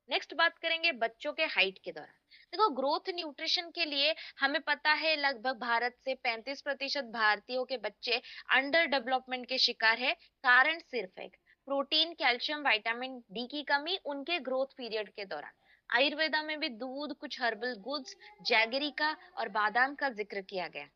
Next बात करेंगे बच्चों के हाइट के दौरान। देखो, ग्रोथ न्यूट्रिशन के लिए हमें पता है लगभग भारत से 35% भारतीयों के बच्चे अंडर डेवलपमेंट के शिकार है। कारण सिर्फ एक, प्रोटीन, कैल्शियम, विटामिन डी की कमी उनके ग्रोथ पीरियड के दौरान। आयुर्वेदा में भी दूध, कुछ हर्बल गुड्स, जैगरी का और बादाम का जिक्र किया गया।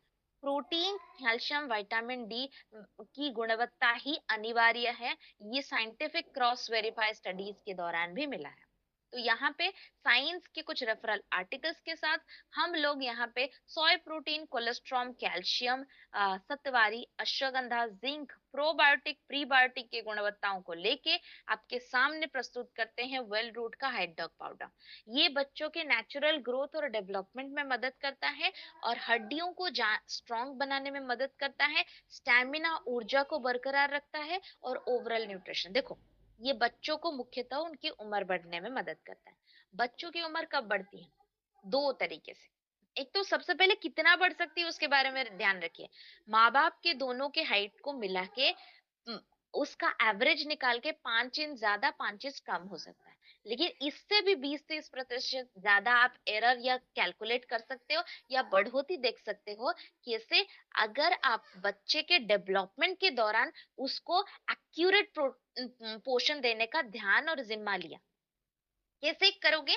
प्रोटीन, कैल्शियम, विटामिन डी की गुणवत्ता ही अनिवार्य है, ये साइंटिफिक क्रॉस वेरीफाई स्टडीज के दौरान भी मिला है। तो यहाँ पे साइंस के कुछ रेफरल आर्टिकल्स के साथ हम लोग यहाँ पे सोय प्रोटीन, कोलेस्ट्रॉल, कैल्शियम, सत्वारी, अश्वगंधा, जिंक, प्रोबायोटिक, प्रीबायोटिक की गुणवत्ताओं को लेके आपके सामने प्रस्तुत करते हैं वेल रूट का हाइट डॉग पाउडर। ये बच्चों के नेचुरल ग्रोथ और डेवलपमेंट में मदद करता है और हड्डियों को स्ट्रॉन्ग बनाने में मदद करता है, स्टैमिना, ऊर्जा को बरकरार रखता है और ओवरऑल न्यूट्रिशन। देखो, ये बच्चों को मुख्यतः उनकी उम्र बढ़ने में मदद करता है। बच्चों की उम्र कब बढ़ती है? दो तरीके से। एक तो सबसे पहले कितना बढ़ सकती है उसके बारे में ध्यान रखिए। माँ बाप के दोनों के हाइट को मिला के उम, उसका एवरेज निकाल के 5 इंच ज्यादा, 5 इंच कम हो सकता है। लेकिन इससे भी 20-30% ज्यादा आप एरर या कैलकुलेट कर सकते हो या बढ़ोतरी देख सकते हो। कैसे? अगर आप बच्चे के डेवलपमेंट के दौरान उसको एक्यूरेट पोषण देने का ध्यान और जिम्मा लिया। कैसे करोगे?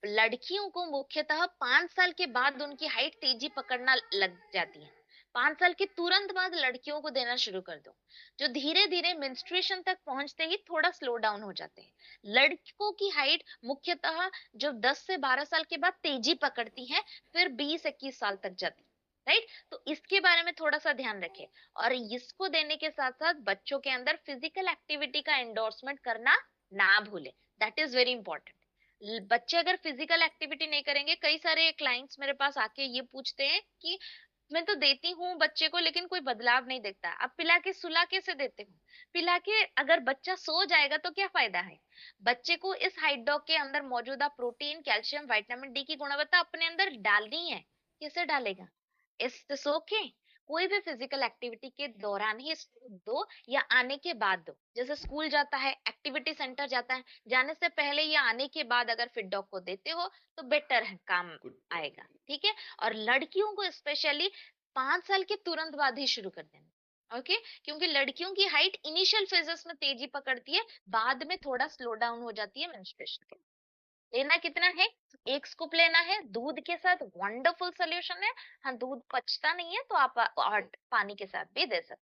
लड़कियों को मुख्यतः 5 साल के बाद उनकी हाइट तेजी पकड़ना लग जाती है। 5 साल के तुरंत बाद लड़कियों को देना शुरू कर दो, जो धीरे धीरे मेंस्ट्रुएशन तक पहुंचते ही थोड़ा स्लो डाउन हो जाते हैं। लड़कों की हाइट मुख्यतः जो 10 से 12 साल के बाद तेजी पकड़ती है, फिर 20-21 साल तक जाती है। राइट? तो इसके बारे में थोड़ा सा ध्यान रखें। और इसको देने के साथ साथ बच्चों के अंदर फिजिकल एक्टिविटी का एंडोर्समेंट करना ना भूले। That is very important. बच्चे अगर फिजिकल एक्टिविटी नहीं करेंगे, कई सारे क्लाइंट्स मेरे पास आके ये पूछते हैं कि मैं तो देती हूँ बच्चे को लेकिन कोई बदलाव नहीं दिखता। अब पिला के सुला कैसे देते हो? पिला के अगर बच्चा सो जाएगा तो क्या फायदा है? बच्चे को इस हाइट डॉग के अंदर मौजूदा प्रोटीन, कैल्शियम, विटामिन डी की गुणवत्ता अपने अंदर डालनी है। कैसे डालेगा? इस सो के, कोई भी फिजिकल एक्टिविटी के दौरान ही इसको दो या आने के बाद दो। जैसे स्कूल जाता है, एक्टिविटी सेंटर जाता है, जाने से पहले या आने के बाद अगर फिट डॉग को देते हो तो बेटर है, काम गुड। आएगा। ठीक है? और लड़कियों को स्पेशली 5 साल के तुरंत बाद ही शुरू कर देना। ओके? क्योंकि लड़कियों की हाइट इनिशियल फेजेस में तेजी पकड़ती है, बाद में थोड़ा स्लो डाउन हो जाती है मेंस्ट्रुएशन के। लेना कितना है? एक स्कूप लेना है, दूध के साथ वंडरफुल सोल्यूशन है। हाँ, दूध पचता नहीं है तो आप हॉट पानी के साथ भी दे सकते